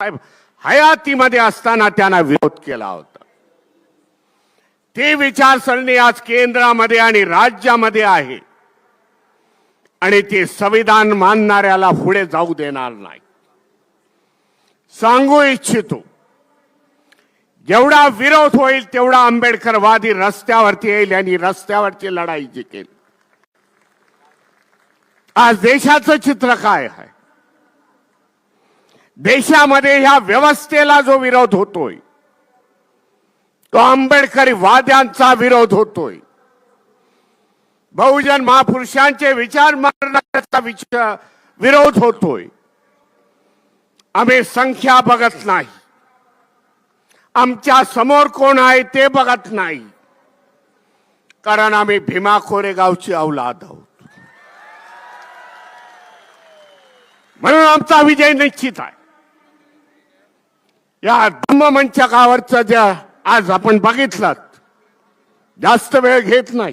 हयातीमध्ये असताना त्यांना विरोध केला होता। ती विचारसरणी आज केंद्रामध्ये आणि राज्यामध्ये आहे आणि ते संविधान मानणाऱ्याला पुढे जाऊ देणार नाही। सांगू इच्छितो, जेवढा विरोध होईल तेवढा आंबेडकरवादी रस्त्यावरती येईल आणि रस्त्यावरची लढाई जिंकेल। आज देशाचं चित्र काय आहे? देशामध्ये ह्या व्यवस्थेला जो विरोध होतोय तो आंबेडकरी वाद्यांचा विरोध होतोय। बहुजन महापुरुषांचे विचार मांडण्याचा विरोध होतोय। आम्ही संख्या बघत नाही, आमच्या समोर कोण आहे ते बघत नाही, कारण आम्ही भीमा कोरेगावची औलाद आहोत। म्हणून आमचा विजय निश्चित आहे। या धम्ममंचकावरचं जे आज आपण बघितलं, जास्त वेळ घेत नाही,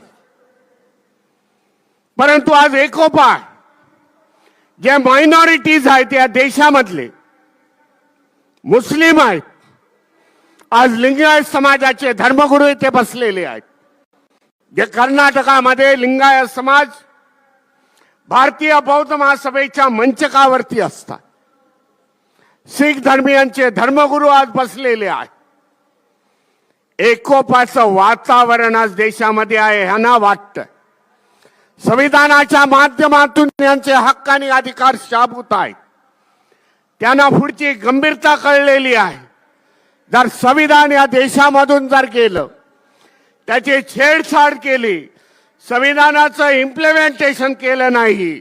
परंतु आज एकोपा जे मायनॉरिटीज आहेत या देशामधले मुस्लिम आहेत, आज लिंगायत समाजाचे धर्मगुरू इथे बसलेले आहेत। जे कर्नाटकामध्ये लिंगायत समाज भारतीय बौद्ध महासभेच्या मंचकावरती असतात। शीख धर्मीयांचे धर्मगुरू आज बसलेले आहेत। एकोपाचं वातावरण आज देशामध्ये आहे। ह्यांना वाटतं संविधानाच्या माध्यमातून त्यांचे हक्क आणि अधिकार शाबूत आहेत। त्यांना पुढची गंभीरता कळलेली आहे। जर संविधान या देशामधून जर गेलं, त्याची छेडछाड केली, संविधानाचं इम्प्लिमेंटेशन केलं नाही,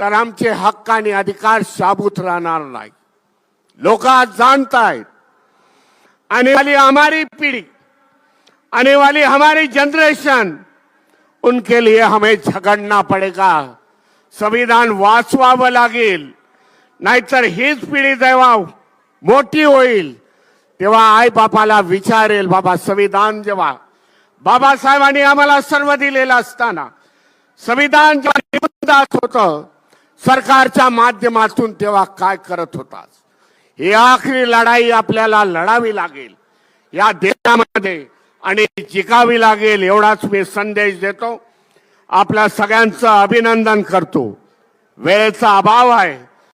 तर आमचे हक्क आणि अधिकार शाबूत राहणार नाही। लोक आज जानतायत, आने वाली हमारी पीढ़ी, आने वाली हमारी जनरेशन, उनके लिए हमें झगड़ना पड़ेगा। संविधान वाचवावं लागेल, नाहीतर हीच पिढी जेव्हा मोठी होईल तेव्हा आई बापाला विचारेल, बाबा संविधान जेव्हा बाबासाहेबांनी आम्हाला सर्व दिलेलं असताना संविधान जेव्हा निवडत होतं सरकारच्या माध्यमातून, तेव्हा काय करत होता? ही आखरी लढाई आपल्याला लढावी लागेल या देशामध्ये आणि जिंकावी लागेल, एवढाच मी संदेश देतो। आपल्या सगळ्यांचं अभिनंदन करतो। वेळेचा अभाव आहे,